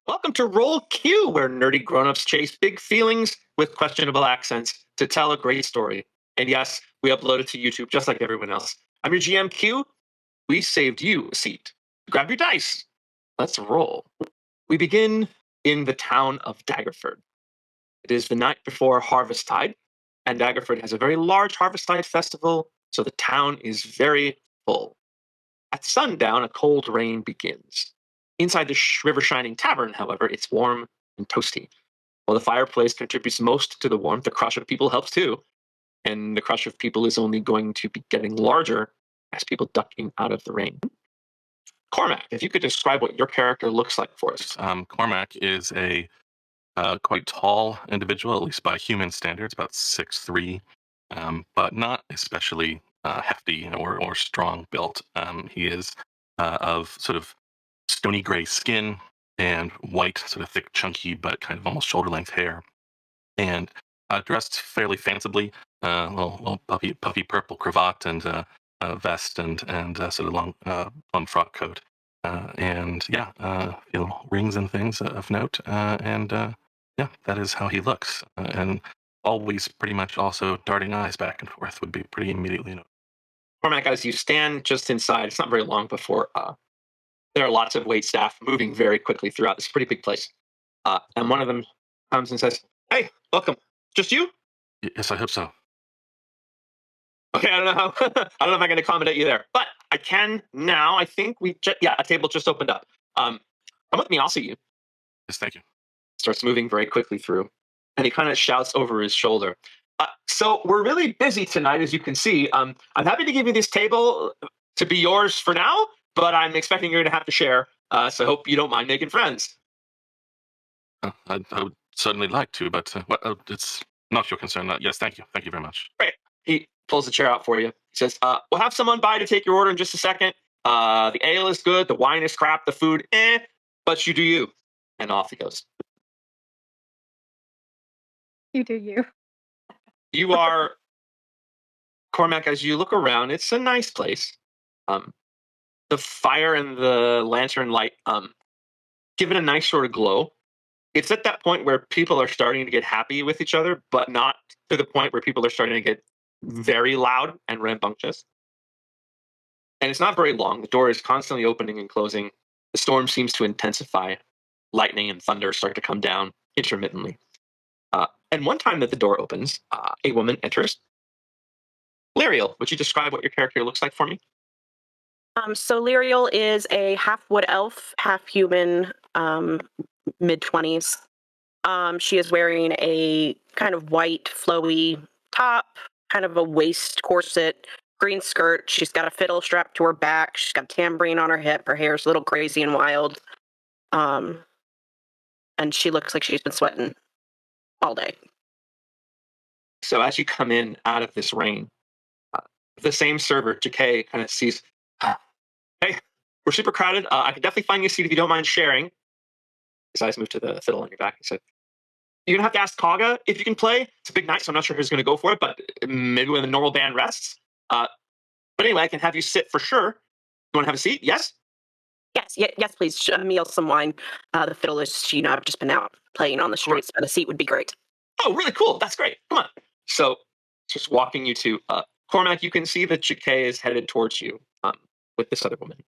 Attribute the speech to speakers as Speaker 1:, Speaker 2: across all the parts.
Speaker 1: Welcome to Roll Q, where nerdy grown-ups chase big feelings with questionable accents to tell a great story. And yes, we upload it to YouTube just like everyone else. I'm your GM Q. We saved you a seat. Grab your dice. Let's roll. We begin in the town of Daggerford. It is the night before Harvesttide, and Daggerford has a very large Harvesttide festival, so the town is very full. At sundown, a cold rain begins. Inside the River Shining Tavern, however, it's warm and toasty. While the fireplace contributes most to the warmth, the crush of people helps too. And the crush of people is only going to be getting larger as people duck in out of the rain. Cormac, if you could describe what your character looks like for us.
Speaker 2: Cormac is a quite tall individual, at least by human standards, about 6'3", but not especially hefty or strong built. He is of sort of stony gray skin and white, sort of thick, chunky, but kind of almost shoulder length hair, and dressed fairly fancibly, little puffy purple cravat and vest and sort of long plum frock coat. And yeah, rings and things of note, and yeah, that is how he looks. And always pretty much also darting eyes back and forth would be pretty immediately noticeable.
Speaker 1: Cormac, as you stand just inside, it's not very long before there are lots of wait staff moving very quickly throughout this pretty big place. And one of them comes and says, "Hey, welcome. Just you?"
Speaker 2: Yes, I hope so.
Speaker 1: Okay, I don't know how. I don't know if I can accommodate you there, but I can now. I think yeah, a table just opened up. Come with me. I'll see you.
Speaker 2: Yes, thank you.
Speaker 1: Starts moving very quickly through, and he kind of shouts over his shoulder. So we're really busy tonight, as you can see. I'm happy to give you this table to be yours for now, but I'm expecting you're going to have to share. So I hope you don't mind making friends.
Speaker 2: I would certainly like to, but it's not your concern. Yes, thank you very much.
Speaker 1: Great. He pulls the chair out for you. He says, "We'll have someone by to take your order in just a second. The ale is good, the wine is crap, the food, but you do you." And off he goes.
Speaker 3: You do you.
Speaker 1: You are Cormac. As you look around, it's a nice place. Um, the fire and the lantern light give it a nice sort of glow. It's at that point where people are starting to get happy with each other, but not to the point where people are starting to get very loud and rambunctious. And it's not very long. The door is constantly opening and closing. The storm seems to intensify. Lightning and thunder start to come down intermittently. And one time that the door opens, a woman enters. Lyriel, would you describe what your character looks like for me?
Speaker 4: So Lyriel is a half wood elf, half human, mid-20s. She is wearing a kind of white, flowy top, kind of a waist corset, green skirt. She's got a fiddle strapped to her back. She's got a tambourine on her hip. Her hair's a little crazy and wild. And she looks like she's been sweating all day.
Speaker 1: So as you come in out of this rain, the same server, Jakay, kind of sees, "Hey, we're super crowded. I can definitely find you a seat if you don't mind sharing." His eyes move to the fiddle on your back. He said, "You're going to have to ask Kaga if you can play. It's a big night, so I'm not sure who's going to go for it, but maybe when the normal band rests. But anyway, I can have you sit for sure. You want to have a seat? Yes?"
Speaker 4: Yes, please. Meal some wine. The fiddle is, I've just been out playing on the streets, but a seat would be great.
Speaker 1: "Oh, really cool. That's great. Come on." So just walking you to Cormac, you can see that Jakay is headed towards you with this other woman.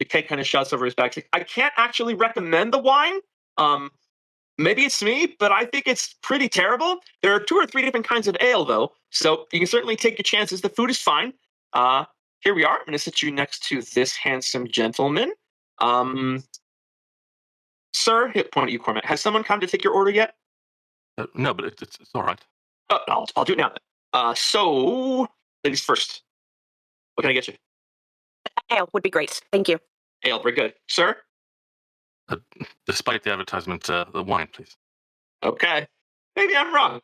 Speaker 1: Jakay kind of shouts over his back, like, "I can't actually recommend the wine. Maybe it's me, but I think it's pretty terrible. There are 2 or 3 different kinds of ale, though, so you can certainly take your chances. The food is fine. Here we are. I'm going to sit you next to this handsome gentleman. Sir," he'll point at you, Cormac, "has someone come to take your order yet?"
Speaker 2: No, but it's all right.
Speaker 1: Oh, I'll do it now then. So, ladies first. What can I get you?
Speaker 4: Ale would be great. Thank you.
Speaker 1: Ale, very good. Sir?
Speaker 2: Uh, Despite the advertisement, the wine, please.
Speaker 1: Okay. Maybe I'm wrong.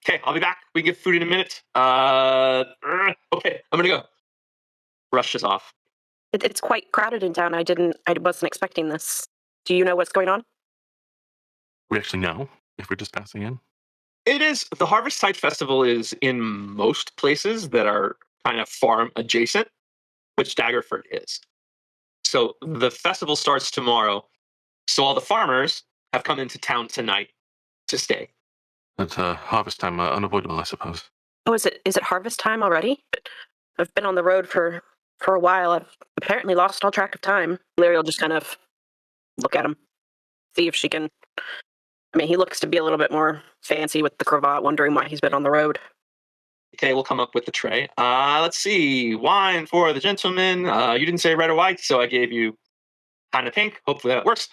Speaker 1: Okay, I'll be back. We can get food in a minute. Okay, I'm gonna go. Rushes off.
Speaker 4: It's quite crowded in town. I wasn't expecting this. Do you know what's going on?
Speaker 2: We actually know if we're just passing in.
Speaker 1: It is the Harvesttide Festival is in most places that are kind of farm adjacent, which Daggerford is. So the festival starts tomorrow, So all the farmers have come into town tonight to stay.
Speaker 2: It's harvest time, unavoidable, I suppose.
Speaker 4: Oh, is it harvest time already? I've been on the road for a while. I've apparently lost all track of time. Larry will just kind of look at him, see if she can. I mean, he looks to be a little bit more fancy with the cravat, wondering why he's been on the road.
Speaker 1: Okay, we'll come up with the tray. Let's see. Wine for the gentleman. You didn't say red or white, so I gave you kind of pink. Hopefully that works.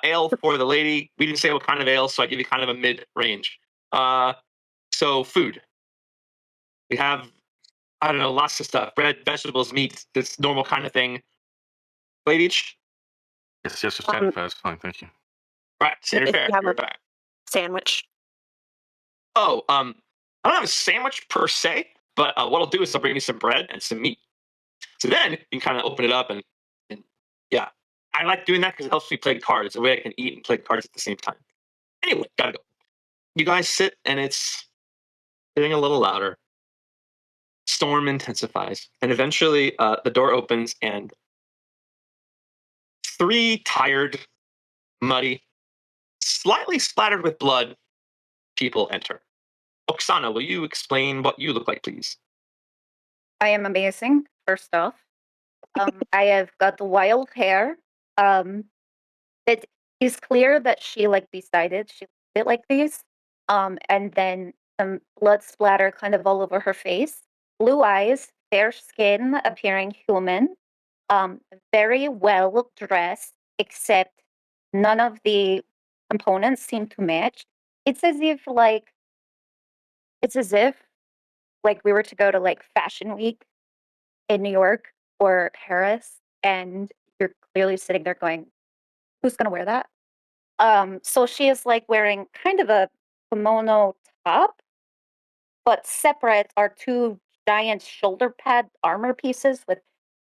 Speaker 1: Ale for the lady. We didn't say what kind of ale, so I give you kind of a mid-range. So food. We have, I don't know, lots of stuff. Bread, vegetables, meat, this normal kind of thing. Plate each?
Speaker 2: Yes, just standard fare is fine, thank you.
Speaker 1: Right, standard
Speaker 4: If
Speaker 1: fare.
Speaker 4: you have
Speaker 1: You're
Speaker 4: a
Speaker 1: back.
Speaker 4: sandwich.
Speaker 1: Oh, I don't have a sandwich per se, but what I'll do is I'll bring you some bread and some meat. So then you can kind of open it up and yeah, I like doing that because it helps me play cards. The way I can eat and play cards at the same time. Anyway, gotta go. You guys sit and it's getting a little louder. Storm intensifies, and eventually the door opens and 3 tired, muddy, slightly splattered with blood people enter. Oksana, will you explain what you look like, please?
Speaker 3: I am amazing, first off. I have got wild hair. It is clear that she decided she did like these. And then some blood splatter kind of all over her face. Blue eyes, fair skin, appearing human. Very well dressed, except none of the components seem to match. It's as if we were to go to Fashion Week in New York or Paris, and you're clearly sitting there going, "Who's gonna wear that?" So she is wearing kind of a kimono top, but separate are 2 giant shoulder pad armor pieces with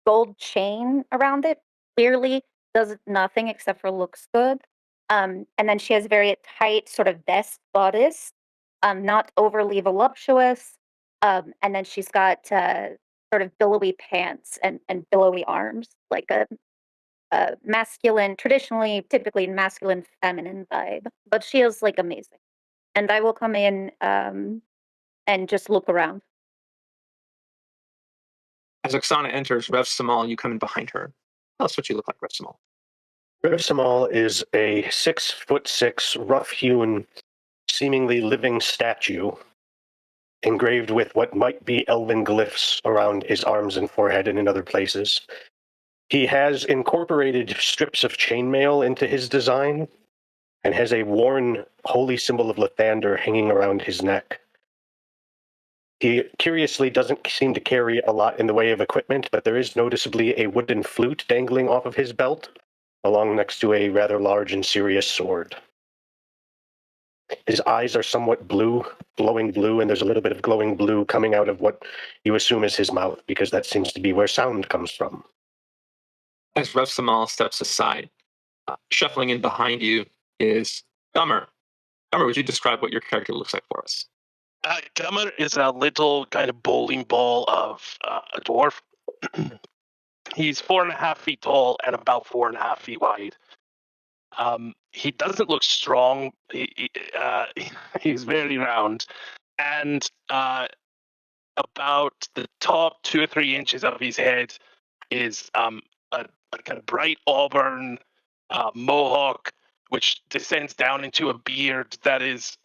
Speaker 3: gold chain around it. Clearly does nothing except for looks good. And then she has very tight sort of vest bodice, not overly voluptuous. And then she's got sort of billowy pants and billowy arms, like a masculine, typically masculine, feminine vibe. But she is amazing. And I will come in and just look around.
Speaker 1: As Oksana enters, Rev Samal, you come in behind her. Tell us what you look like, Rev Samal.
Speaker 5: Rev Samal is a 6'6", rough-hewn, seemingly living statue engraved with what might be elven glyphs around his arms and forehead and in other places. He has incorporated strips of chainmail into his design and has a worn holy symbol of Lathander hanging around his neck. He curiously doesn't seem to carry a lot in the way of equipment, but there is noticeably a wooden flute dangling off of his belt, along next to a rather large and serious sword. His eyes are somewhat blue, glowing blue, and there's a little bit of glowing blue coming out of what you assume is his mouth, because that seems to be where sound comes from.
Speaker 1: As Rev Samal steps aside, shuffling in behind you is Gummer. Gummer, would you describe what your character looks like for us?
Speaker 6: Gummer is a little kind of bowling ball of a dwarf. He's 4.5 feet tall and about 4.5 feet wide. He doesn't look strong. He's very round, and about the top 2 or 3 inches of his head is a kind of bright auburn mohawk, which descends down into a beard that is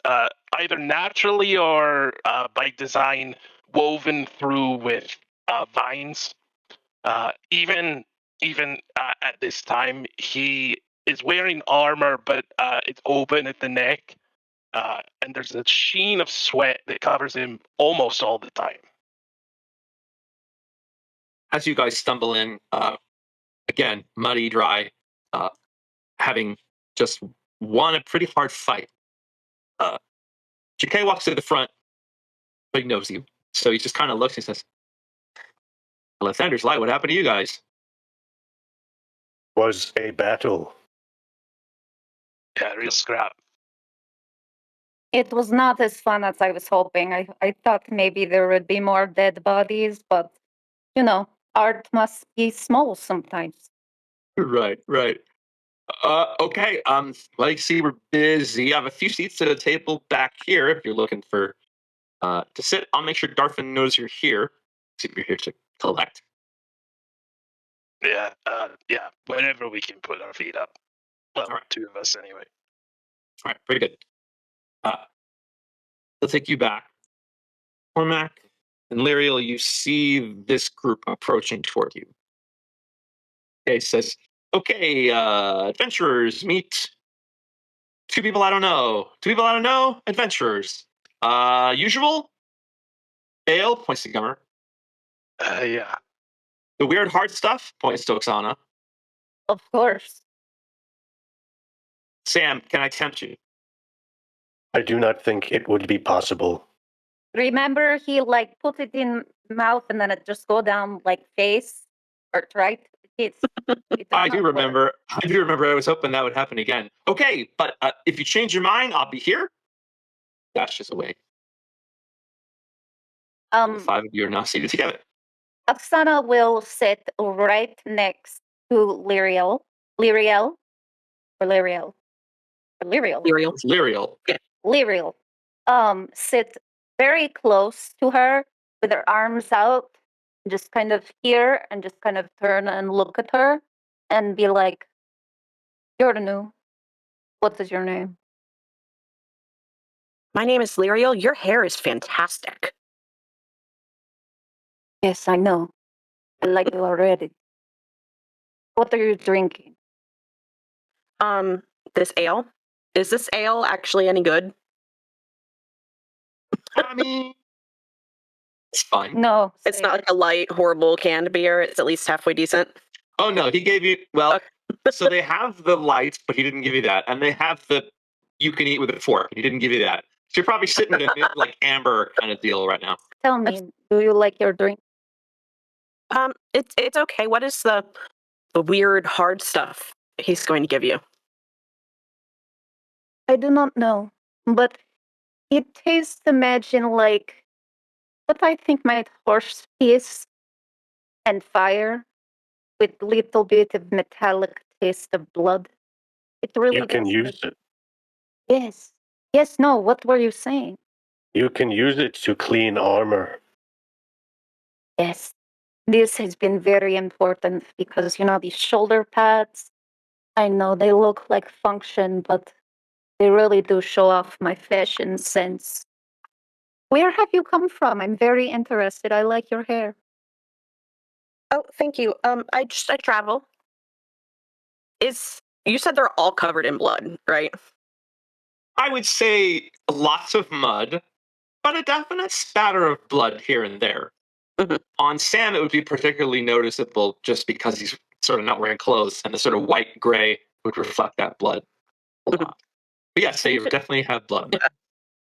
Speaker 6: either naturally or by design woven through with vines. Even at this time, he is wearing armor, but it's open at the neck, and there's a sheen of sweat that covers him almost all the time.
Speaker 1: As you guys stumble in, again, muddy, dry, having just won a pretty hard fight. GK walks to the front, but he knows you. So he just kind of looks and says, Lathander's light, what happened to you guys?
Speaker 5: Was a battle.
Speaker 6: Yeah, real scrap.
Speaker 3: It was not as fun as I was hoping. I thought maybe there would be more dead bodies, but, art must be small sometimes.
Speaker 1: Right. Okay. Like, see, we're busy. I have a few seats at a table back here if you're looking for to sit. I'll make sure Darfin knows you're here. See if you're here to collect.
Speaker 6: Yeah, yeah. Whenever we can put our feet up. Well,
Speaker 1: All right.
Speaker 6: two of us anyway.
Speaker 1: All right, very good. They'll take you back. Cormac and Lyriel, you see this group approaching toward you. Okay, says, okay, adventurers, meet two people I don't know. Two people I don't know, adventurers. Usual? Ale, points to Gummer.
Speaker 6: Yeah.
Speaker 1: The weird hard stuff, points to Oksana.
Speaker 3: Of course.
Speaker 1: Sam, can I tempt you?
Speaker 5: I do not think it would be possible.
Speaker 3: Remember, he like put it in mouth and then it just go down like face or right. It's. It does
Speaker 1: I do
Speaker 3: not work.
Speaker 1: remember. I do remember. I was hoping that would happen again. Okay, but if you change your mind, I'll be here. Dashes away. The five of you are now seated together.
Speaker 3: Oksana will sit right next to Lyriel. Lyriel? Or Lyriel? Or Lyriel?
Speaker 4: Lyriel.
Speaker 1: It's Lyriel.
Speaker 3: Lyriel. Sit very close to her with her arms out, just kind of here and just kind of turn and look at her and be like, you're the new. What is your name?
Speaker 4: My name is Lyriel. Your hair is fantastic.
Speaker 3: Yes, I know. I like you already. What are you drinking?
Speaker 4: This ale. Is this ale actually any good?
Speaker 1: I mean, it's fine.
Speaker 3: No.
Speaker 4: It's
Speaker 3: say
Speaker 4: not like a light, horrible canned beer. It's at least halfway decent.
Speaker 1: Oh no, he gave you well.
Speaker 4: Okay.
Speaker 1: So they have the lights, but he didn't give you that, and they have the you can eat with a fork. He didn't give you that. So you're probably sitting in a mid like amber kind of deal right now.
Speaker 3: Tell me, do you like your drink?
Speaker 4: It's okay. What is the weird hard stuff he's going to give you?
Speaker 3: I do not know, but it tastes, imagine, like what I think might horse piss and fire with little bit of metallic taste of blood. It really
Speaker 5: You can
Speaker 3: does
Speaker 5: use
Speaker 3: make-
Speaker 5: it.
Speaker 3: Yes. Yes, no, what were you saying?
Speaker 5: You can use it to clean armor.
Speaker 3: Yes. This has been very important because, these shoulder pads, I know they look like function, but they really do show off my fashion sense. Where have you come from? I'm very interested. I like your hair.
Speaker 4: Oh, thank you. I travel. You said they're all covered in blood, right?
Speaker 1: I would say lots of mud, but a definite spatter of blood here and there.
Speaker 4: Mhm.
Speaker 1: On Sam, it would be particularly noticeable just because he's sort of not wearing clothes, and the sort of white gray would reflect that blood a lot. But yes, they definitely have blood.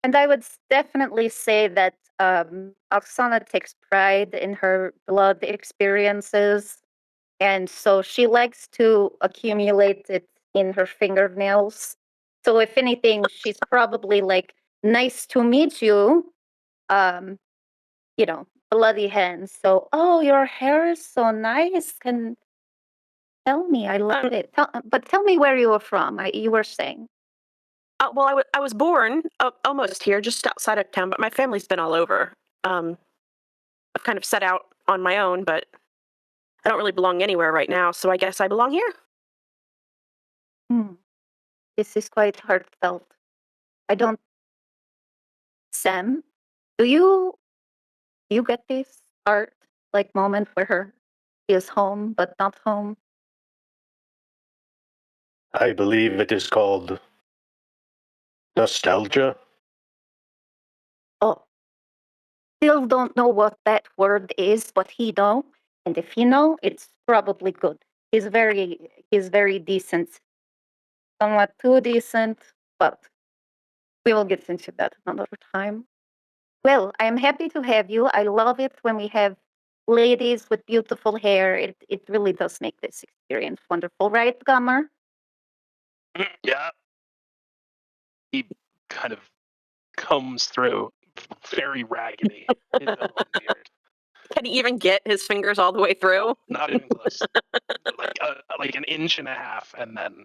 Speaker 3: And I would definitely say that Oksana takes pride in her blood experiences. And so she likes to accumulate it in her fingernails. So if anything, she's probably like, nice to meet you. Um, bloody hands. So, oh, your hair is so nice. Can tell me, I love it. But tell me where you were from. You were saying.
Speaker 4: Well, I was born almost here, just outside of town, but my family's been all over. I've kind of set out on my own, but I don't really belong anywhere right now, so I guess I belong here.
Speaker 3: This is quite heartfelt. I don't. Sam, do you get this art like moment where he is home but not home?
Speaker 5: I believe it is called nostalgia.
Speaker 3: Oh, still don't know what that word is, but he know, and if he know, it's probably good. He's very decent, somewhat too decent, but we will get into that another time. Well, I am happy to have you. I love it when we have ladies with beautiful hair. It really does make this experience wonderful, right, Gummer?
Speaker 6: Yeah. He kind of comes through very raggedy. His own beard.
Speaker 4: Can he even get his fingers all the way through?
Speaker 6: Not even close. like an inch and a half, and then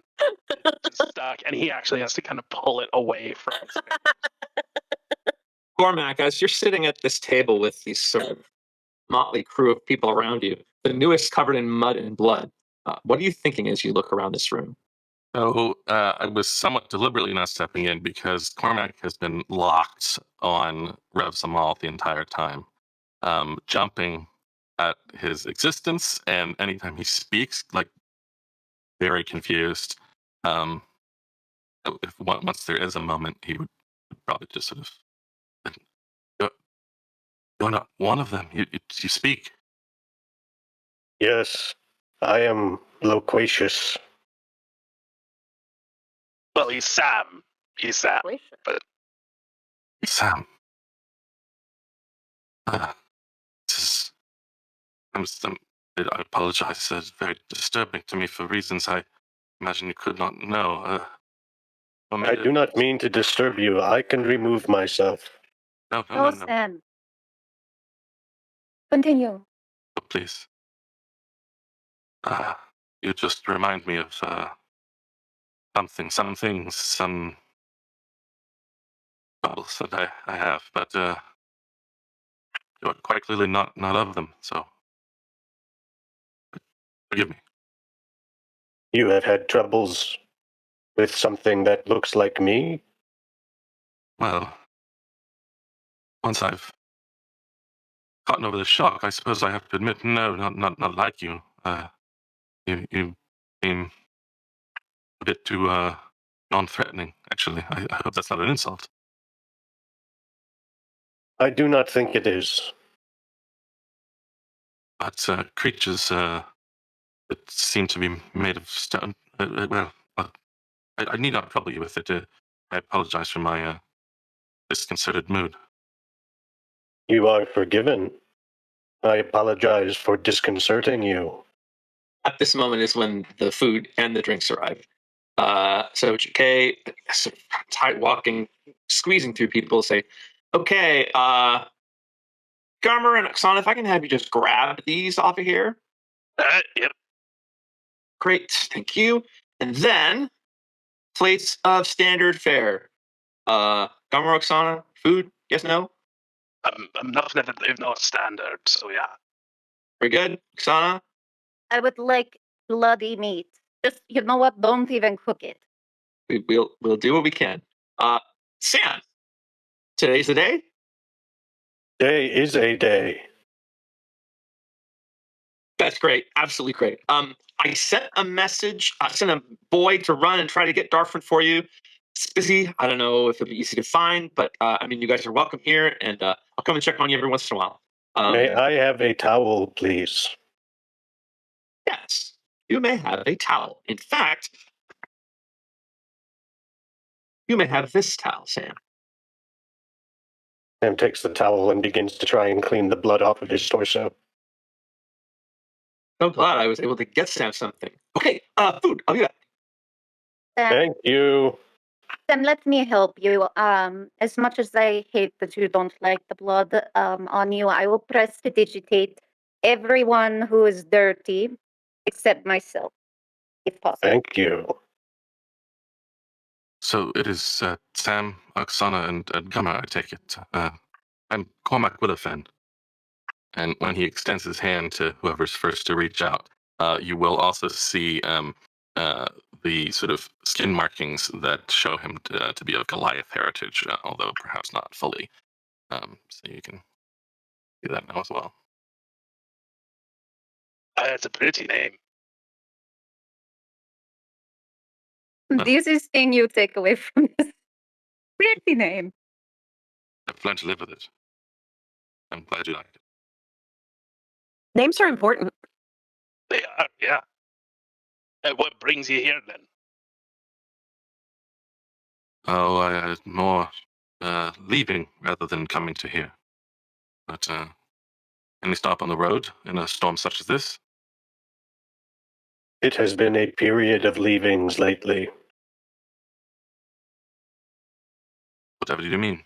Speaker 6: just stuck. And he actually has to kind of pull it away from his fingers.
Speaker 1: Cormac, as you're sitting at this table with these sort of motley crew of people around you, the newest covered in mud and blood, what are you thinking as you look around this room?
Speaker 2: So I was somewhat deliberately not stepping in because Cormac has been locked on Rev Samal the entire time, jumping at his existence, and anytime he speaks, like very confused. If once there is a moment, he would probably just sort of, you're not one of them. You speak.
Speaker 5: Yes, I am loquacious.
Speaker 6: Well, he's Sam. He's Sam.
Speaker 2: Sam. This is, I apologize. It's very disturbing to me for reasons I imagine you could not know.
Speaker 5: I do not mean to disturb you. I can remove myself.
Speaker 2: No,
Speaker 3: No, Sam. Continue.
Speaker 2: Oh, please. You just remind me of some things, some troubles that I have, but you're quite clearly not of them, so forgive me.
Speaker 5: You have had troubles with something that looks like me?
Speaker 2: Well, once I've gotten over the shock, I suppose I have to admit, no, not like you. You seem a bit too non-threatening. Actually, I hope that's not an insult.
Speaker 5: I do not think it is.
Speaker 2: But creatures that seem to be made of stone. I need not trouble you with it. I apologize for my disconcerted mood.
Speaker 5: You are forgiven. I apologize for disconcerting you.
Speaker 1: At this moment is when the food and the drinks arrive. So JK, sort of tight walking, squeezing through people, say, okay, Garmer and Oksana, if I can have you just grab these off of here.
Speaker 6: Yep.
Speaker 1: Great, thank you. And then plates of standard fare. Garmer, Oksana, food, yes, no?
Speaker 6: I'm not standard, so yeah.
Speaker 1: Very good. Oksana?
Speaker 3: I would like bloody meat. Just, you know what? Don't even cook it.
Speaker 1: We'll do what we can. Sam, today's the day?
Speaker 5: Day is a day.
Speaker 1: That's great. Absolutely great. I sent a message. I sent a boy to run and try to get Darfrin for you. It's busy. I don't know if it'll be easy to find, but I mean, you guys are welcome here, and I'll come and check on you every once in a while.
Speaker 5: May I have a towel, please?
Speaker 1: Yes, you may have a towel. In fact, you may have this towel, Sam.
Speaker 5: Sam takes the towel and begins to try and clean the blood off of his torso.
Speaker 1: So glad I was able to get Sam something. Okay, food. I'll be back.
Speaker 5: Thank you.
Speaker 3: Sam, let me help you. As much as I hate that you don't like the blood on you, I will prestidigitate everyone who is dirty except myself, if possible.
Speaker 5: Thank you.
Speaker 2: So it is Sam, Oksana, and Garmer, I take it. I'm Cormac Willowfen. And when he extends his hand to whoever's first to reach out, you will also see the sort of skin markings that show him to be of Goliath heritage, although perhaps not fully. So you can see that now as well.
Speaker 6: That's a pretty name.
Speaker 3: This is thing you take away from this pretty name.
Speaker 2: I've learned to live with it. I'm glad you like it.
Speaker 4: Names are important.
Speaker 6: They are, yeah. What brings you here then?
Speaker 2: Oh, I more leaving rather than coming to here. But any stop on the road in a storm such as this?
Speaker 5: It has been a period of leavings lately.
Speaker 2: Whatever do you mean?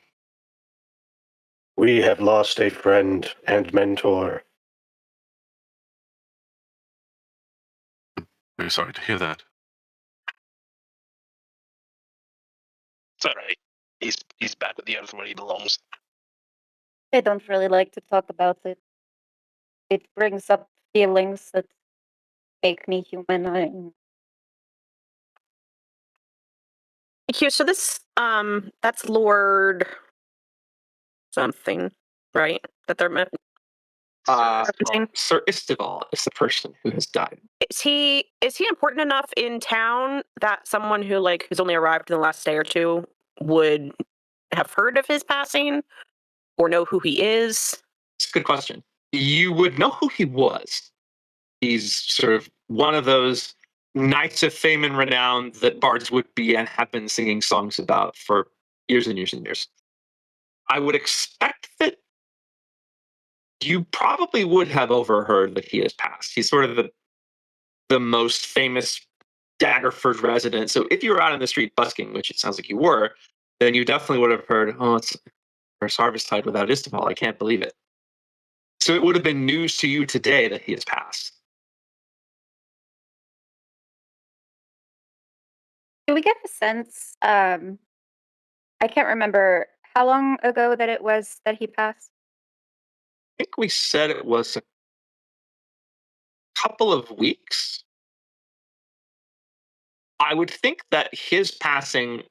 Speaker 5: We have lost a friend and mentor
Speaker 2: Very sorry to hear that.
Speaker 6: It's all right. He's back with the earth where he belongs.
Speaker 3: I don't really like to talk about it. It brings up feelings that make me human.
Speaker 4: Thank you. So this, that's Lord something, right? That they're referencing.
Speaker 1: Sir Istival is the person who has died.
Speaker 4: Is he important enough in town that someone who who's only arrived in the last day or two would have heard of his passing or know who he is?
Speaker 1: It's a good question. You would know who he was. He's sort of one of those knights of fame and renown that bards would be and have been singing songs about for years and years and years. I would expect that you probably would have overheard that he has passed. He's sort of the most famous Daggerford resident. So if you were out in the street busking, which it sounds like you were, then you definitely would have heard, oh, it's first harvest tide without Istival. I can't believe it. So it would have been news to you today that he has passed.
Speaker 3: Do we get a sense? I can't remember how long ago that it was that he passed.
Speaker 1: I think we said it was a couple of weeks. I would think that his passing,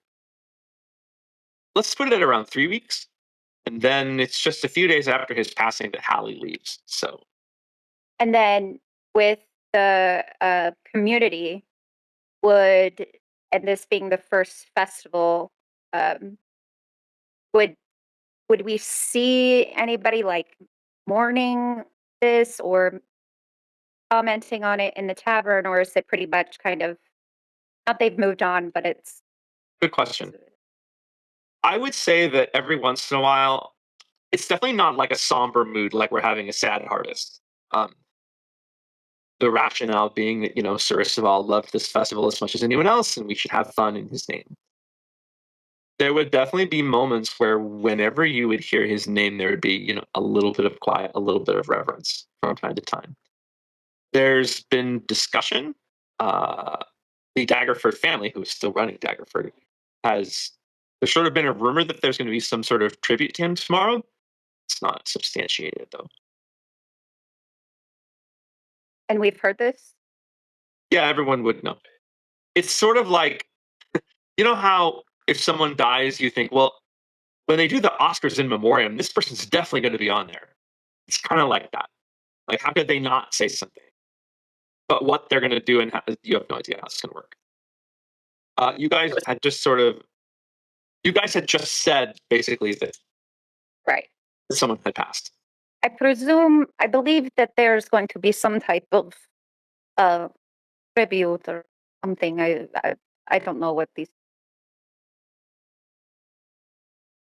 Speaker 1: let's put it at around 3 weeks. And then it's just a few days after his passing that Hallie leaves. So,
Speaker 3: And then with the community, and this being the first festival, would we see anybody mourning this or commenting on it in the tavern, or is it pretty much kind of not they've moved on, but it's
Speaker 1: good question. I would say that every once in a while, it's definitely not like a somber mood, like we're having a sad harvest. The rationale being that, Sir Istival loved this festival as much as anyone else, and we should have fun in his name. There would definitely be moments where whenever you would hear his name, there would be, a little bit of quiet, a little bit of reverence from time to time. There's been discussion. The Daggerford family, who is still running Daggerford, there's sort of been a rumor that there's going to be some sort of tribute to him tomorrow. It's not substantiated, though.
Speaker 3: And we've heard this?
Speaker 1: Yeah, everyone would know. It's sort of like, how if someone dies, you think, well, when they do the Oscars in memoriam, this person's definitely going to be on there. It's kind of like that. Like, how could they not say something? But what they're going to do, and you have no idea how it's going to work. You guys had just said basically that
Speaker 3: Right.
Speaker 1: someone had passed.
Speaker 3: I believe that there's going to be some type of tribute or something. I don't know what these.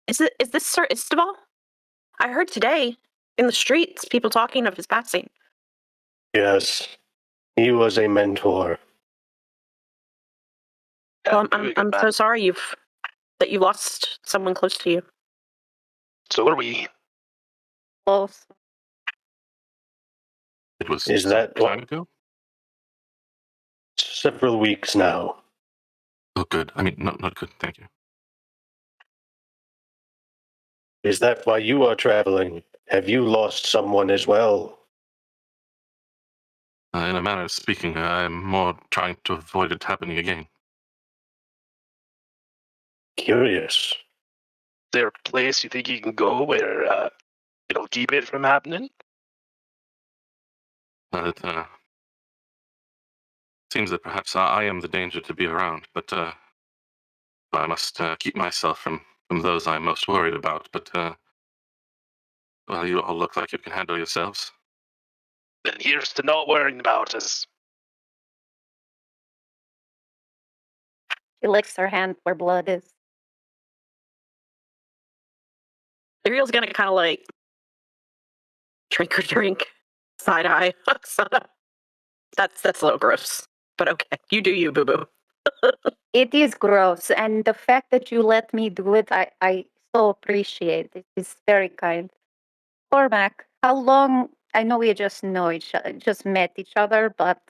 Speaker 4: Is this Sir Istival? I heard today in the streets people talking of his passing.
Speaker 5: Yes, he was a mentor.
Speaker 4: Well, I'm so sorry that you lost someone close to you.
Speaker 6: So are we.
Speaker 3: Close.
Speaker 2: It was
Speaker 5: Is that
Speaker 2: some time ago?
Speaker 5: Several weeks now.
Speaker 2: Oh, good. I mean, not good. Thank you.
Speaker 5: Is that why you are traveling? Have you lost someone as well?
Speaker 2: In a manner of speaking, I'm more trying to avoid it happening again.
Speaker 5: Curious.
Speaker 6: Is there a place you think you can go where it'll keep it from happening?
Speaker 2: It seems that perhaps I am the danger to be around, but I must keep myself from those I'm most worried about. But, well, you all look like you can handle yourselves.
Speaker 6: Then here's to not worrying about us.
Speaker 3: She licks her hand where blood is.
Speaker 4: Ariel's gonna kind of drink her drink, side eye. That's a little gross, but okay. You do you, boo boo.
Speaker 3: It is gross, and the fact that you let me do it, I so appreciate it. It's very kind. Cormac, how long? I know we just met each other, but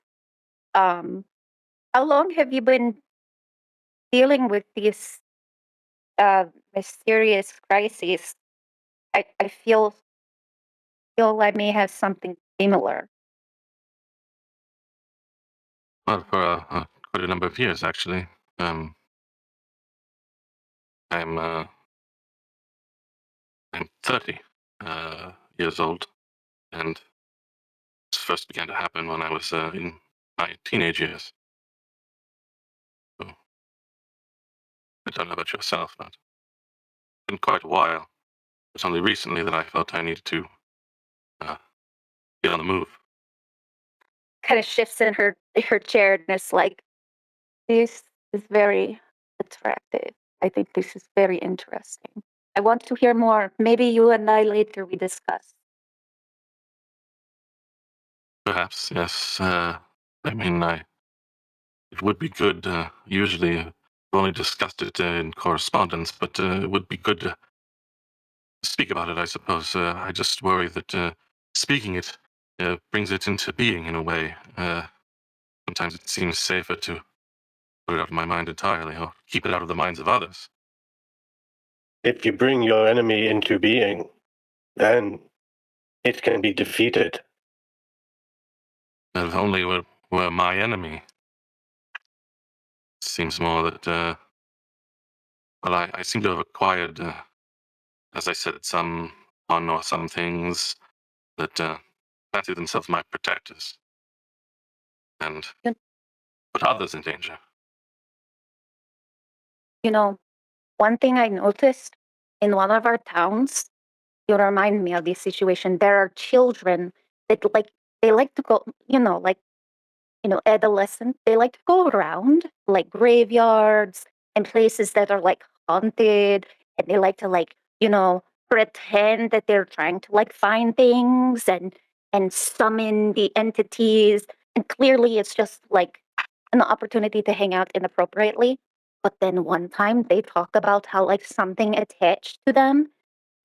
Speaker 3: How long have you been dealing with these mysterious crises? I feel I may have something similar.
Speaker 2: Well, for quite a number of years, actually. I'm 30 years old, and this first began to happen when I was in my teenage years. So, I don't know about yourself, but it's been quite a while. It's only recently that I felt I needed to get on the move.
Speaker 3: Kind of shifts in her chair and it's like, this is very attractive. I think this is very interesting. I want to hear more. Maybe you and I later we discuss.
Speaker 2: Perhaps, yes. It would be good. Usually, we've only discussed it in correspondence, but it would be good to speak about it, I suppose. I just worry that speaking it brings it into being in a way. Sometimes it seems safer to put it out of my mind entirely, or keep it out of the minds of others.
Speaker 5: If you bring your enemy into being, then it can be defeated.
Speaker 2: If only were my enemy. It seems more that, well, I seem to have acquired, as I said, some one or some things that fancy themselves my protectors and
Speaker 3: Yep.
Speaker 2: put others in danger.
Speaker 3: You know, one thing I noticed in one of our towns, you remind me of this situation. There are children that they like to go, adolescent, they like to go around like graveyards and places that are like haunted, and they like to pretend that they're trying to like find things and summon the entities. And clearly it's just like an opportunity to hang out inappropriately. But then one time they talk about how like something attached to them,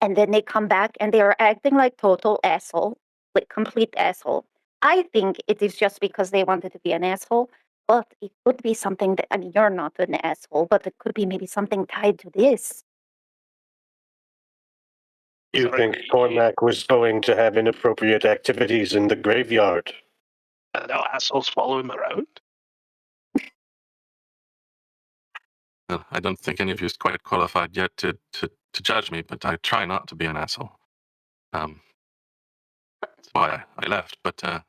Speaker 3: and then they come back and they are acting like total asshole, like complete asshole. I think it is just because they wanted to be an asshole, but it could be something that, I mean, you're not an asshole, but it could be maybe something tied to this.
Speaker 5: You
Speaker 6: Sorry,
Speaker 5: think Cormac was going to have inappropriate activities in the graveyard?
Speaker 6: no assholes follow him around?
Speaker 2: Well, I don't think any of you is quite qualified yet to judge me, but I try not to be an asshole. That's why I left. But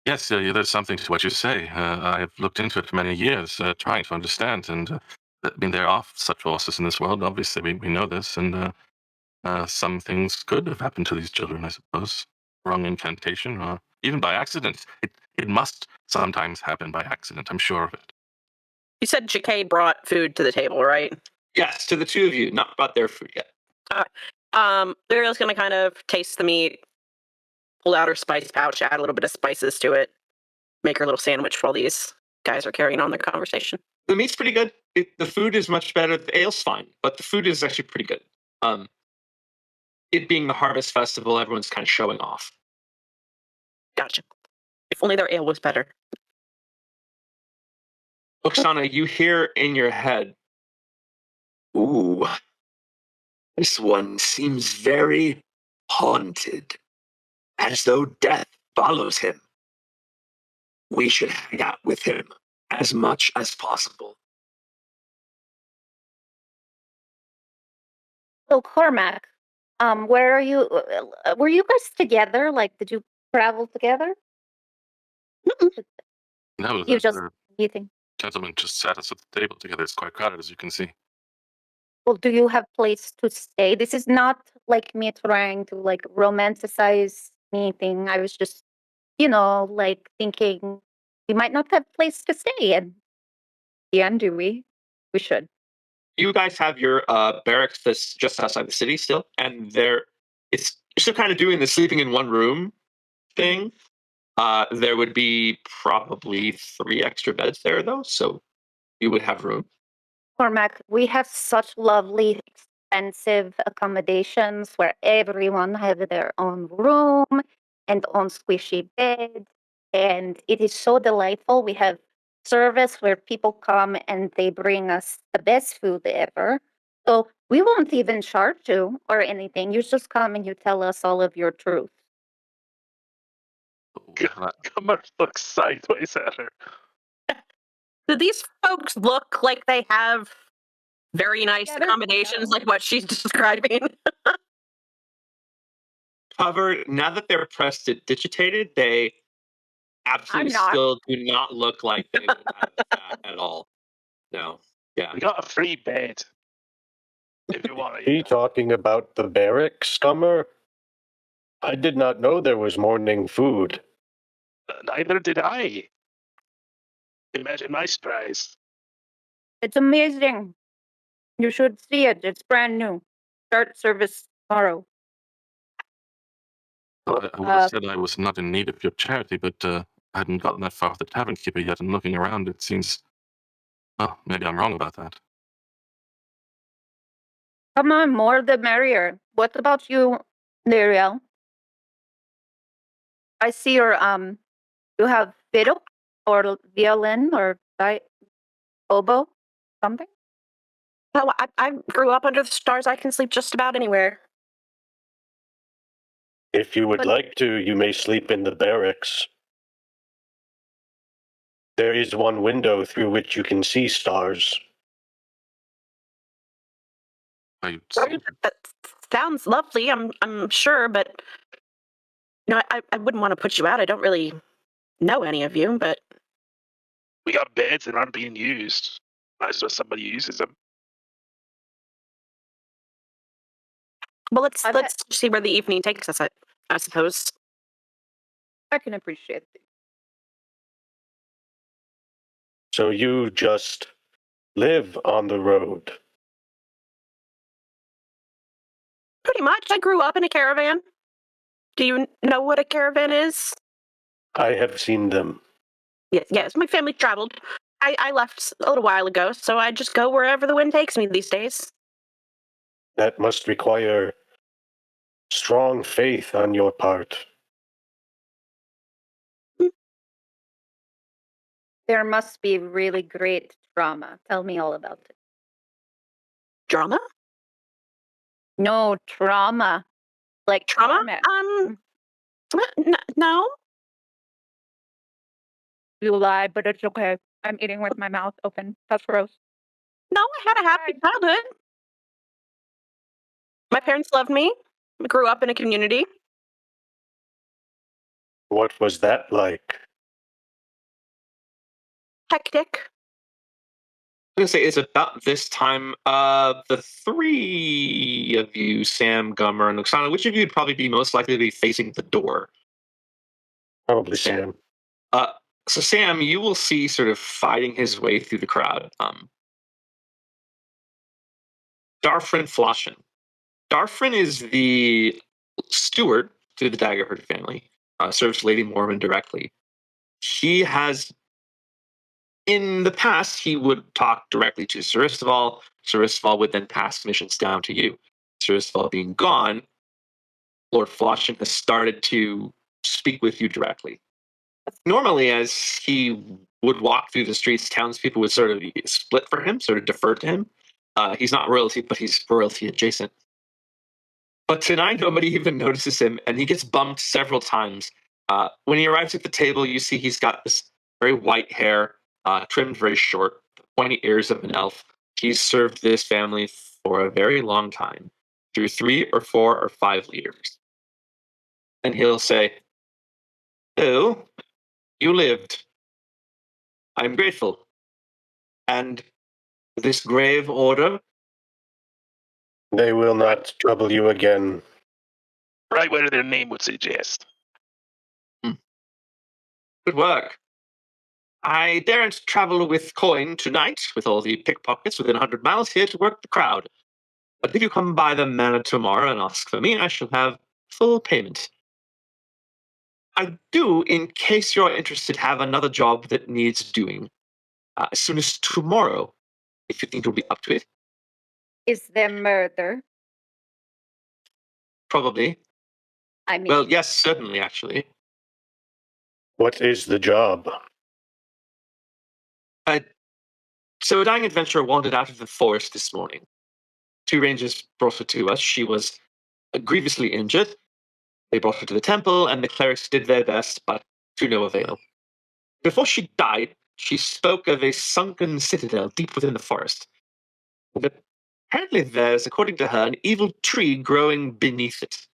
Speaker 2: yes, there's something to what you say. I've looked into it for many years, trying to understand. And I mean, there are such forces in this world. Obviously, we know this. And some things could have happened to these children, I suppose. Wrong incantation, or even by accident. It must sometimes happen by accident. I'm sure of it.
Speaker 4: You said Jacquet brought food to the table, right?
Speaker 1: Yes, to the two of you, not about their food yet.
Speaker 4: Lyria's gonna kind of taste the meat, pull out her spice pouch, add a little bit of spices to it, make her little sandwich while these guys are carrying on their conversation.
Speaker 1: The meat's pretty good. The food is much better. The ale's fine, but the food is actually pretty good. It being the Harvest Festival, everyone's kind of showing off.
Speaker 4: Gotcha. If only their ale was better.
Speaker 1: Oksana, you hear in your head, "Ooh, this one seems very haunted, as though death follows him. We should hang out with him as much as possible."
Speaker 3: So Cormac, where are you? Were you guys together? Like, did you travel together?
Speaker 2: No,
Speaker 3: You just meeting.
Speaker 2: gentlemen just sat us at the table together. It's quite crowded, as you can see.
Speaker 3: Well, do you have place to stay? This is not like me trying to like romanticize anything. I was just, like thinking we might not have place to stay. And yeah, do we? We should.
Speaker 1: You guys have your barracks that's just outside the city still, and you're still kind of doing the sleeping in one room thing. There would be probably 3 extra beds there, though, so you would have room.
Speaker 3: Cormac, we have such lovely, expensive accommodations where everyone have their own room and own squishy bed, and it is so delightful. We have service where people come and they bring us the best food ever. So we won't even charge you or anything. You just come and you tell us all of your truth.
Speaker 6: Gummer looks sideways at her.
Speaker 4: Do these folks look like they have very nice
Speaker 3: Yeah, they're-
Speaker 4: accommodations like what she's describing?
Speaker 1: Covered, now that they're prestidigitated, they absolutely
Speaker 3: not.
Speaker 1: still do not look like they would have that at all. No. Yeah.
Speaker 6: We got a free bed. If you want
Speaker 5: Are you
Speaker 6: to.
Speaker 5: talking about the barracks, Scummer? I did not know there was morning food.
Speaker 6: Neither did I. Imagine my surprise.
Speaker 3: It's amazing. You should see it. It's brand new. Start service tomorrow.
Speaker 2: I would have said I was not in need of your charity, but I hadn't gotten that far with the tavern keeper yet, and looking around, it seems... Oh, maybe I'm wrong about that.
Speaker 3: Come on, more the merrier. What about you, Lyriel? I see your you have fiddle or violin or oboe, something.
Speaker 4: No, I grew up under the stars. I can sleep just about anywhere.
Speaker 5: If you would
Speaker 3: But-
Speaker 5: like to, you may sleep in the barracks. There is one window through which you can see stars.
Speaker 4: That sounds lovely. I'm sure, but I wouldn't want to put you out. I don't really know any of you, but
Speaker 6: We got beds that aren't being used. Might as well somebody uses them.
Speaker 4: well, let's
Speaker 3: I bet-
Speaker 4: see where the evening takes us. I suppose.
Speaker 3: I can appreciate it.
Speaker 5: So you just live on the road.
Speaker 4: Pretty much. I grew up in a caravan. Do you know what a caravan is?
Speaker 5: I have seen them.
Speaker 4: Yes. My family traveled. I left a little while ago, so I just go wherever the wind takes me these days.
Speaker 5: That must require strong faith on your part.
Speaker 3: There must be really great drama. Tell me all about it.
Speaker 4: Drama?
Speaker 3: No trauma. Like
Speaker 4: Trauma?
Speaker 3: torment.
Speaker 4: No.
Speaker 3: You lie, but it's okay. I'm eating with my mouth open. That's gross.
Speaker 4: No, I had a happy childhood. My parents loved me. I grew up in a community.
Speaker 5: What was that like?
Speaker 4: Hectic.
Speaker 1: I'm gonna say it's about this time. The three of you, Sam, Gummer, and Oksana, which of you would probably be most likely to be facing the door?
Speaker 5: Probably Sam.
Speaker 1: So Sam, you will see sort of fighting his way through the crowd. Darfrin Floshin. Darfrin is the steward to the Daggerford family. Serves Lady Mormon directly. He has, in the past, he would talk directly to Saristoval. Saristoval would then pass missions down to you. Saristoval being gone, Lord Floshin has started to speak with you directly. Normally, as he would walk through the streets, townspeople would sort of split for him, sort of defer to him. He's not royalty, but he's royalty adjacent. But tonight, nobody even notices him, and he gets bumped several times. When he arrives at the table, you see he's got this very white hair, trimmed very short, pointy ears of an elf. He's served this family for a very long time, through 3 or 4 or 5 leaders. And he'll say, "Oh, you lived. I'm grateful. And this grave order,
Speaker 5: They will not trouble you again.
Speaker 6: Right where their name would suggest.
Speaker 1: good work. I daren't travel with coin tonight, with all the pickpockets within 100 miles here to work the crowd. But if you come by the manor tomorrow and ask for me, I shall have full payment. I do, in case you're interested, have another job that needs doing. As soon as tomorrow, if you think you'll be up to it.
Speaker 3: Is there murder?
Speaker 1: Probably.
Speaker 3: I mean,
Speaker 1: Well, yes, certainly, actually.
Speaker 5: What is the job?
Speaker 1: So a dying adventurer wandered out of the forest this morning. 2 rangers brought her to us. She was grievously injured. They brought her to the temple, and the clerics did their best, but to no avail. Before she died, she spoke of a sunken citadel deep within the forest. And apparently there's, according to her, an evil tree growing beneath it.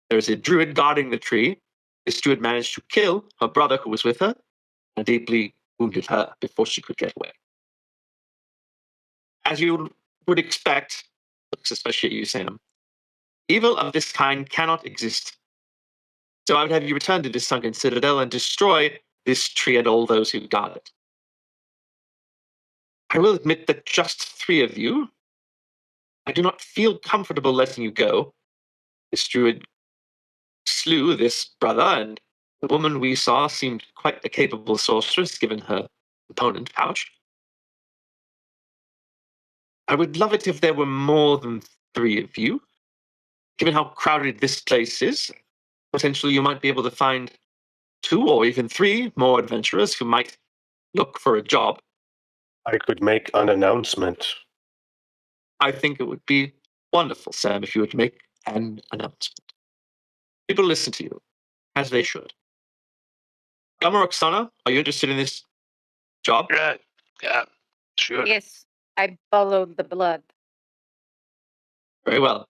Speaker 1: There's a druid guarding the tree. This druid managed to kill her brother who was with her, and deeply wounded her before she could get away. As you would expect, looks especially at you, Sam, evil of this kind cannot exist. So I would have you return to this sunken citadel and destroy this tree and all those who guard it. I will admit that just 3 of you, I do not feel comfortable letting you go. This druid slew this brother, and the woman we saw seemed quite a capable sorceress, given her opponent pouch. I would love it if there were more than 3 of you. Given how crowded this place is, potentially you might be able to find 2 or even 3 more adventurers who might look for a job.
Speaker 5: I could make an announcement.
Speaker 1: I think it would be wonderful, Sam, if you would make an announcement. People listen to you, as they should. Gama Roxana, are you interested in this job?
Speaker 6: Yeah, sure.
Speaker 3: Yes, I followed the blood.
Speaker 1: Very well.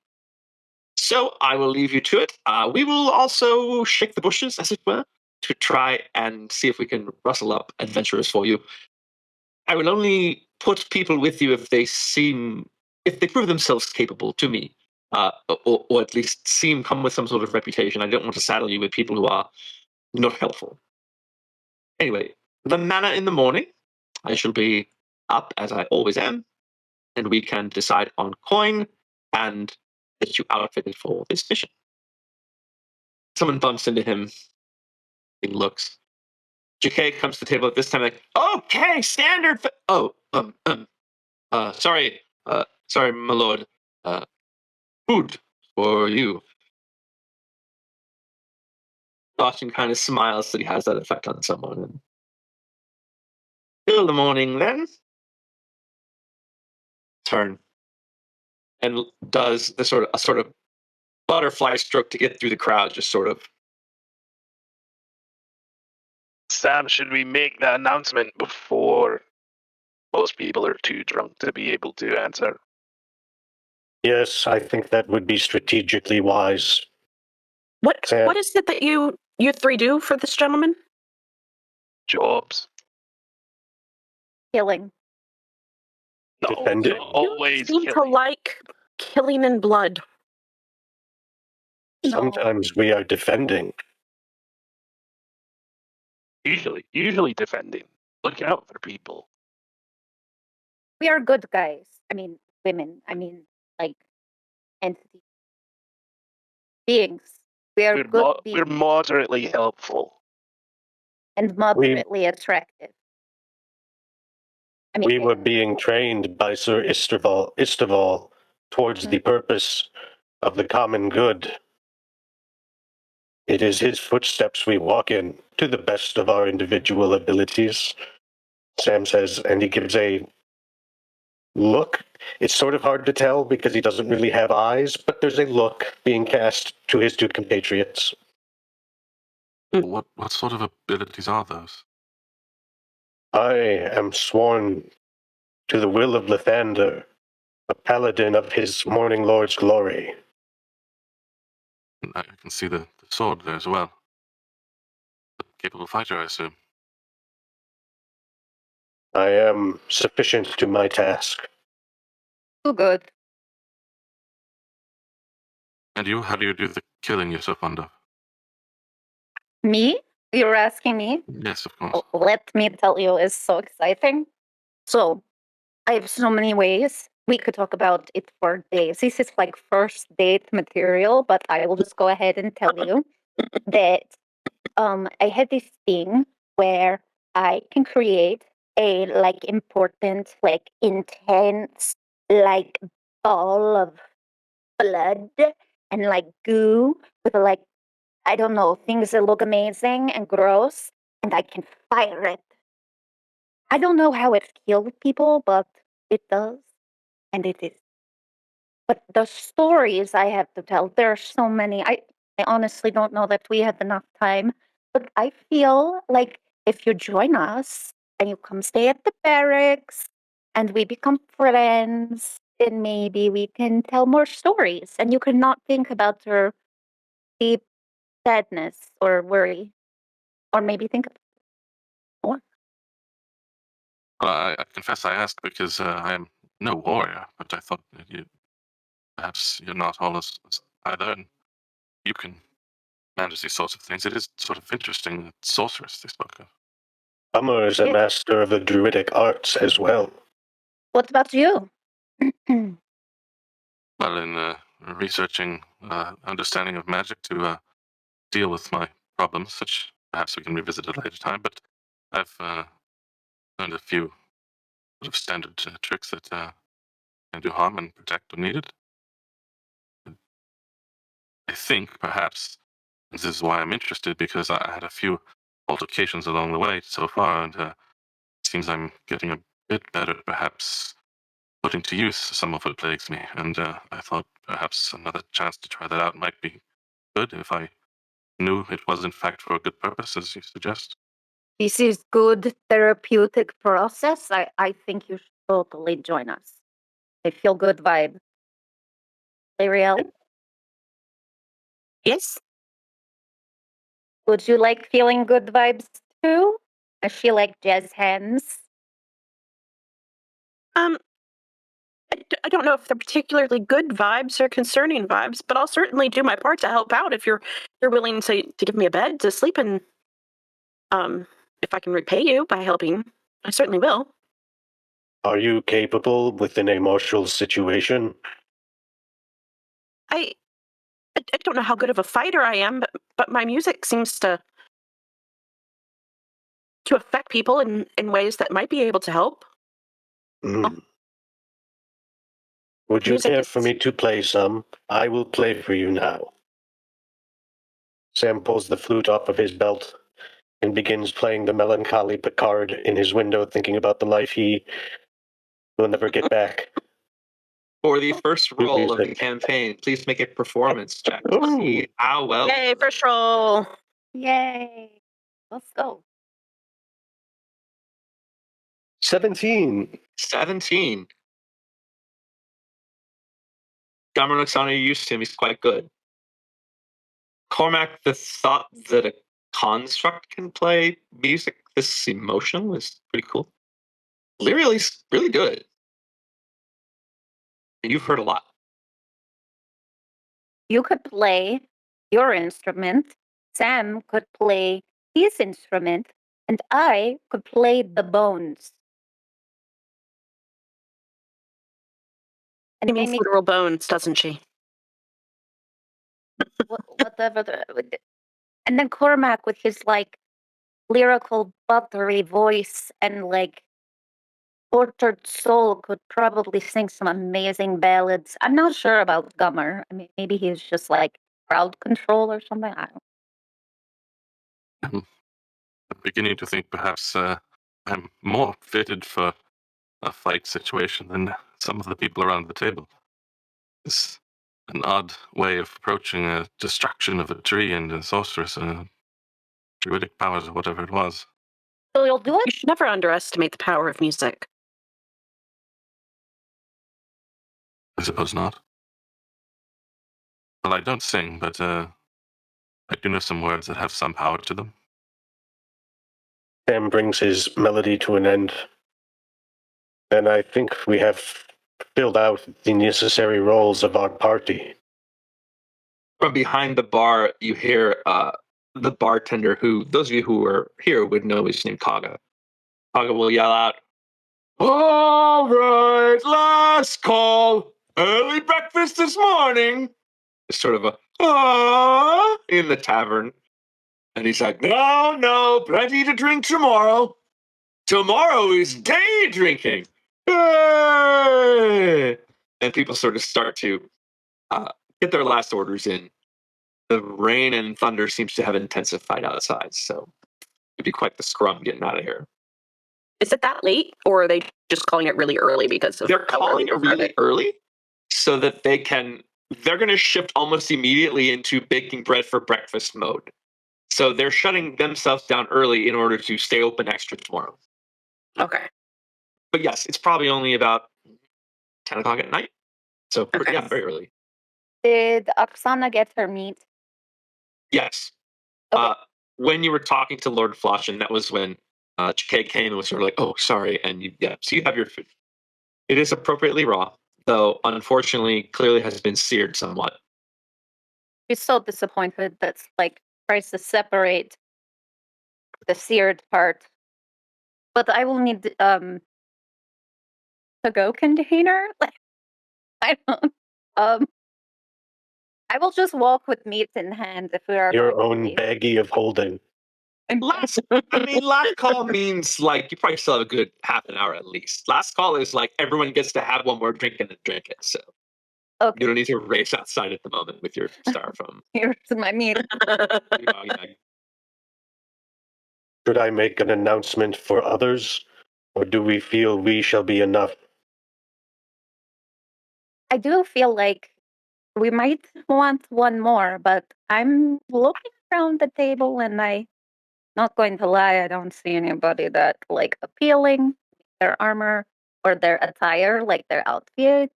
Speaker 1: So I will leave you to it. We will also shake the bushes, as it were, to try and see if we can rustle up adventurers for you. I will only put people with you if they prove themselves capable to me, or at least come with some sort of reputation. I don't want to saddle you with people who are not helpful. Anyway, the manor in the morning, I shall be up as I always am, and we can decide on coin and get you outfitted for this mission. Someone bumps into him. He looks. JK comes to the table at this time, like, okay, standard. Sorry, my lord. Food for you. Boston kind of smiles that he has that effect on someone. And till the morning, then. Turn. And does the sort of butterfly stroke to get through the crowd, just sort of.
Speaker 6: Sam, should we make that announcement before most people are too drunk to be able to answer?
Speaker 5: Yes, I think that would be strategically wise.
Speaker 4: What
Speaker 5: Sam.
Speaker 4: what is it that you 3 do for this gentleman?
Speaker 6: Jobs.
Speaker 3: Killing.
Speaker 6: No,
Speaker 5: Defend it.
Speaker 6: always
Speaker 4: You seem to
Speaker 6: killing.
Speaker 4: like killing in blood.
Speaker 3: No.
Speaker 5: Sometimes we are defending.
Speaker 6: Usually defending. Look out for people.
Speaker 3: We are good guys. I mean, women. I mean, like, entities. Beings. We are good beings.
Speaker 6: We're moderately helpful.
Speaker 3: And moderately attractive. I mean,
Speaker 5: We were being trained by Sir Isterval towards the purpose of the common good. It is his footsteps we walk in, to the best of our individual abilities, Sam says, and he gives a look. It's sort of hard to tell because he doesn't really have eyes, but there's a look being cast to his 2 compatriots.
Speaker 2: What sort of abilities are those?
Speaker 5: I am sworn to the will of Lathander, a paladin of his Morning Lord's glory.
Speaker 2: I can see the sword there as well. A capable fighter, I assume.
Speaker 5: I am sufficient to my task.
Speaker 3: too good.
Speaker 2: And you, how do you do the killing you're so fond of?
Speaker 3: Me? You're asking me?
Speaker 2: Yes, of course.
Speaker 3: Oh, let me tell you, it's so exciting. So, I have so many ways. We could talk about it for days. This is like first date material, but I will just go ahead and tell you that I had this thing where I can create a like important, like intense, like ball of blood and like goo with like, I don't know, things that look amazing and gross, and I can fire it I don't know how it killed people, but it does. And it is. But the stories I have to tell, there are so many. I honestly don't know that we have enough time. But I feel like if you join us and you come stay at the barracks and we become friends, then maybe we can tell more stories and you can not think about your deep sadness or worry. Or maybe think about more.
Speaker 2: I confess I asked because I am no warrior, but I thought that perhaps you're not all as either, and you can manage these sorts of things. It is sort of interesting that sorceress they spoke of.
Speaker 5: Gummer is a
Speaker 3: Yeah.
Speaker 5: master of the druidic arts as well.
Speaker 3: What about you?
Speaker 2: Well, in researching understanding of magic to deal with my problems, which perhaps we can revisit at a later time, but I've learned a few sort of standard tricks that can do harm and protect when needed. I think perhaps this is why I'm interested, because I had a few altercations along the way so far, and it seems I'm getting a bit better, perhaps putting to use some of what plagues me. And I thought perhaps another chance to try that out might be good if I knew it was in fact for a good purpose, as you suggest.
Speaker 3: This is good therapeutic process. I think you should totally join us. I feel good vibe. Ariel,
Speaker 4: Yes.
Speaker 3: would you like feeling good vibes too? I feel like jazz hands.
Speaker 4: I don't know if they're particularly good vibes or concerning vibes, but I'll certainly do my part to help out if you're willing to give me a bed to sleep in. If I can repay you by helping, I certainly will.
Speaker 5: Are you capable within a martial situation?
Speaker 4: I don't know how good of a fighter I am, but my music seems to affect people in ways that might be able to help.
Speaker 5: Hmm. Would you
Speaker 4: Music
Speaker 5: care
Speaker 4: is-
Speaker 5: for me to play some? I will play for you now. Sam pulls the flute off of his belt and begins playing the melancholy Picard in his window, thinking about the life he will never get back.
Speaker 1: For the first roll of the
Speaker 5: music.
Speaker 1: campaign, please make a performance check to see how well.
Speaker 4: Yay, first roll.
Speaker 3: Yay. Let's go.
Speaker 5: 17.
Speaker 1: 17. Gummer looks on, you used to him, he's quite good. Cormac, the thought that a construct can play music this emotional is pretty cool. Lyrial's really good. And you've heard a lot.
Speaker 3: You could play your instrument. Sam could play his instrument. And I could play the bones. And
Speaker 4: She means
Speaker 3: maybe
Speaker 4: literal bones, doesn't she?
Speaker 3: whatever. And then Cormac with his like lyrical buttery voice and like tortured soul could probably sing some amazing ballads. I'm not sure about Gummer. I mean, maybe he's just like crowd control or something. I don't.
Speaker 2: I'm beginning to think perhaps I'm more fitted for a fight situation than some of the people around the table. It's an odd way of approaching a destruction of a tree and a sorceress, druidic powers or whatever it was.
Speaker 3: So you'll do
Speaker 4: You
Speaker 3: it?
Speaker 4: should never underestimate the power of music.
Speaker 2: I suppose not. Well, I don't sing, but I do know some words that have some power to them.
Speaker 5: Sam brings his melody to an end. And I think we have filled out the necessary roles of our party.
Speaker 1: From behind the bar, you hear the bartender, who those of you who were here would know is named Kaga. Kaga will yell out, "All right, last call. Early breakfast this morning." It's sort of a in the tavern. And he's like, no, plenty to drink tomorrow. Tomorrow is day drinking. Yay! And people sort of start to get their last orders in. The rain and thunder seems to have intensified outside, so it'd be quite the scrum getting out of here.
Speaker 4: Is it that late, or are they just calling it really early because of
Speaker 1: They're
Speaker 4: how
Speaker 1: calling
Speaker 4: early
Speaker 1: it really early so that they're going to shift almost immediately into baking bread for breakfast mode. So they're shutting themselves down early in order to stay open extra tomorrow.
Speaker 4: Okay.
Speaker 1: But yes, it's probably only about 10 o'clock at night. So
Speaker 4: Okay.
Speaker 1: yeah, very early.
Speaker 3: Did Oksana get her meat?
Speaker 1: Yes.
Speaker 3: Okay.
Speaker 1: When you were talking to Lord Floshin, that was when Chikay came and was sort of like, oh, sorry. And so you have your food. It is appropriately raw, though unfortunately clearly has been seared somewhat.
Speaker 3: She's so disappointed that's like tries to separate the seared part. But I will need to go container. Like I don't I will just walk with meat in hand if we are
Speaker 5: Your
Speaker 3: going to
Speaker 5: own
Speaker 3: be-
Speaker 5: baggie of holding.
Speaker 1: Last call means like you probably still have a good half an hour at least. Last call is like everyone gets to have one more drink and then drink it. So
Speaker 3: Okay,
Speaker 1: you don't need to race outside at the moment with your styrofoam.
Speaker 3: here's my meat.
Speaker 1: Yeah.
Speaker 5: Should I make an announcement for others, or do we feel we shall be enough?
Speaker 3: I do feel like we might want one more, but I'm looking around the table and not going to lie, I don't see anybody that like appealing. Their armor or their attire, like their outfit,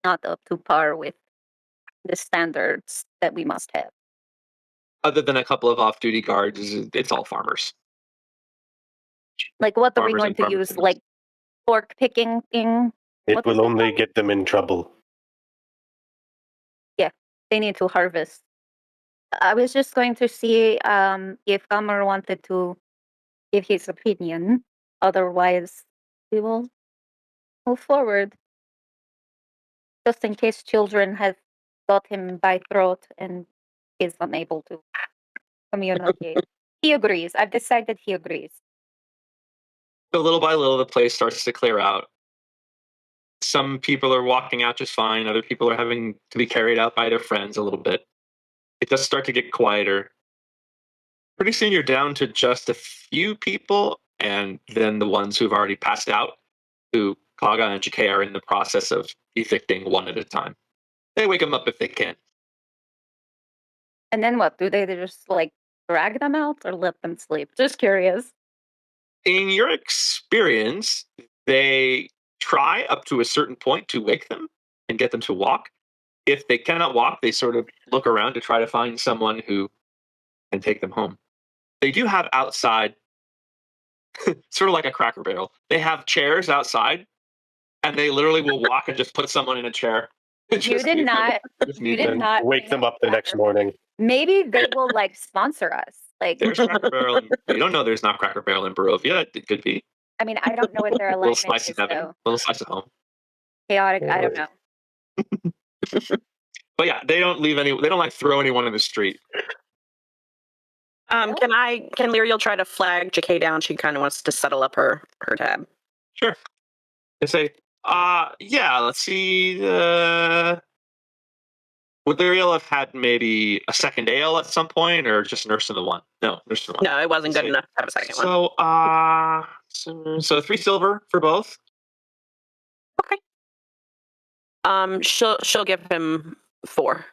Speaker 3: not up to par with the standards that we must have.
Speaker 1: Other than a couple of off-duty guards, it's all farmers.
Speaker 3: Like, what are we
Speaker 1: Farmers
Speaker 3: going
Speaker 1: and
Speaker 3: to
Speaker 1: farmers
Speaker 3: use?
Speaker 1: and
Speaker 3: Like pork picking thing?
Speaker 5: It
Speaker 3: What is
Speaker 5: will
Speaker 3: it
Speaker 5: only
Speaker 3: called?
Speaker 5: get them in trouble.
Speaker 3: They need to harvest. I was just going to see if Gummer wanted to give his opinion. Otherwise, we will move forward. Just in case children have got him by throat and is unable to communicate. He agrees. I've decided he agrees.
Speaker 1: So little by little, the place starts to clear out. Some people are walking out just fine. Other people are having to be carried out by their friends a little bit. It does start to get quieter. Pretty soon, you're down to just a few people, and then the ones who've already passed out, who Kaga and Chikay are in the process of evicting one at a time. They wake them up if they can.
Speaker 3: And then what? Do they just like drag them out or let them sleep? Just curious.
Speaker 1: In your experience, they try up to a certain point to wake them and get them to walk. If they cannot walk, they sort of look around to try to find someone who can take them home. They do have outside, sort of like a Cracker Barrel, they have chairs outside, and they literally will walk and just put someone in a chair.
Speaker 3: You did not. You did
Speaker 5: And
Speaker 3: not
Speaker 5: wake
Speaker 3: bring
Speaker 5: them up the next
Speaker 3: Cracker-
Speaker 5: morning.
Speaker 3: Maybe they will like sponsor us. Like,
Speaker 1: There's Cracker Barrel. You don't know there's not Cracker Barrel in Barovia. It could be.
Speaker 3: I mean, I don't know what their
Speaker 1: Little
Speaker 3: alignment
Speaker 1: slice
Speaker 3: is
Speaker 1: of heaven,
Speaker 3: though.
Speaker 1: little slice of home.
Speaker 3: Chaotic. I don't know.
Speaker 1: But yeah, they don't leave any. They don't like throw anyone in the street.
Speaker 4: Can Lyriel try to flag JK down? She kind of wants to settle up her tab.
Speaker 1: Sure. They say, yeah. Let's see. Would Lyriel have had maybe a second ale at some point, or just Nurse in the One? No, Nurse in the One.
Speaker 4: No, it wasn't good
Speaker 1: See.
Speaker 4: enough to have a second one.
Speaker 1: So 3 silver for both.
Speaker 4: She'll give him 4.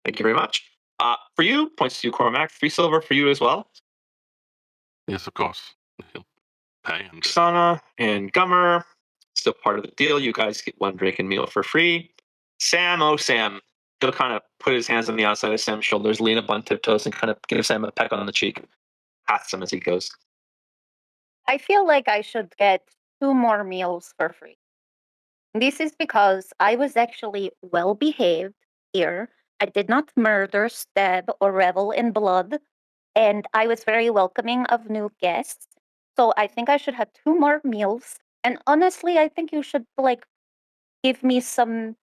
Speaker 1: Thank you very much. For you, points to you, Cormac. 3 silver for you as well.
Speaker 2: Yes, of course. He'll pay. And
Speaker 1: Oksana and Gummer, still part of the deal. You guys get 1 drink and meal for free. Sam, oh Sam. He'll kind of put his hands on the outside of Sam's shoulders, lean up on tiptoes, and kind of give Sam a peck on the cheek. Pats him as he goes.
Speaker 3: I feel like I should get 2 more meals for free. This is because I was actually well behaved here. I did not murder, stab, or revel in blood, and I was very welcoming of new guests. So I think I should have 2 more meals. And honestly, I think you should like give me some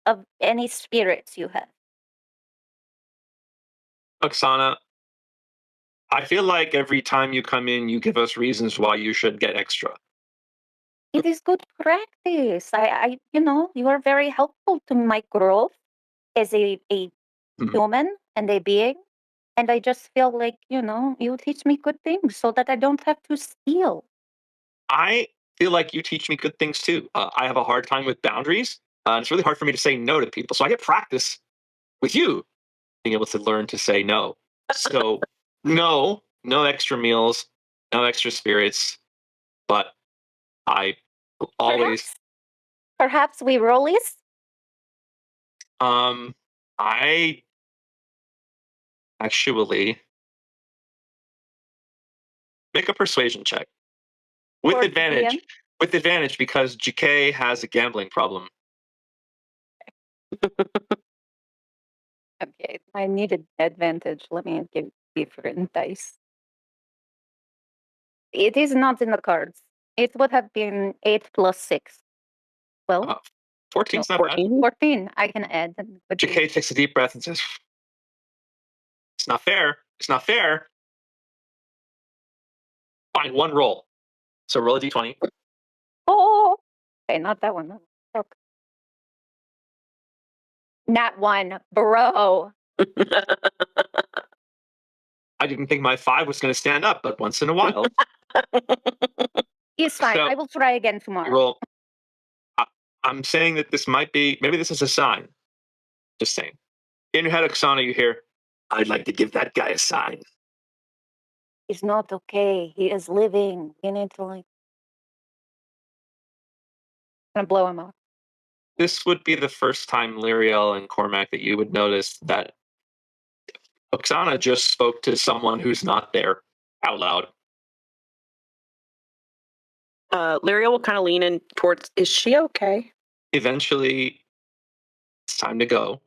Speaker 3: of any spirits you have.
Speaker 1: Oksana, I feel like every time you come in, you give us reasons why you should get extra.
Speaker 3: It is good practice. You are very helpful to my growth as a
Speaker 1: Mhm.
Speaker 3: human and a being. And I just feel like, you teach me good things so that I don't have to steal.
Speaker 1: I feel like you teach me good things too. I have a hard time with boundaries. And it's really hard for me to say no to people. So I get practice with you being able to learn to say no. So no extra meals, no extra spirits, but I will always
Speaker 3: Perhaps we rollies?
Speaker 1: I actually make a persuasion check with
Speaker 3: For the
Speaker 1: advantage.
Speaker 3: DM?
Speaker 1: With advantage because GK has a gambling problem.
Speaker 3: Okay, I needed advantage. Let me give different dice. It is not in the cards. It would have been 8 plus 6. Well,
Speaker 1: Uh, 14's not
Speaker 4: 14.
Speaker 3: 14. I can add. and would
Speaker 1: bad.
Speaker 3: be-
Speaker 1: GK takes a deep breath and says, "It's not fair. It's not fair." Fine, one roll. So roll a d20.
Speaker 3: Oh, okay, not that one. Okay. Nat 1, bro.
Speaker 1: I didn't think my 5 was going to stand up, but once in a while,
Speaker 3: It's fine.
Speaker 1: So,
Speaker 3: I will try again
Speaker 1: you
Speaker 3: tomorrow.
Speaker 1: roll. I'm saying that this might be, maybe this is a sign. Just saying. In your head, Oksana, you hear, "I'd like to give that guy a sign."
Speaker 3: He's not okay. He is living. You need to gonna blow him up.
Speaker 1: This would be the first time, Lyriel and Cormac, that you would notice that Oksana just spoke to someone who's not there out loud.
Speaker 4: Lyria will kind of lean in towards, is she okay?
Speaker 1: Eventually, it's time to go.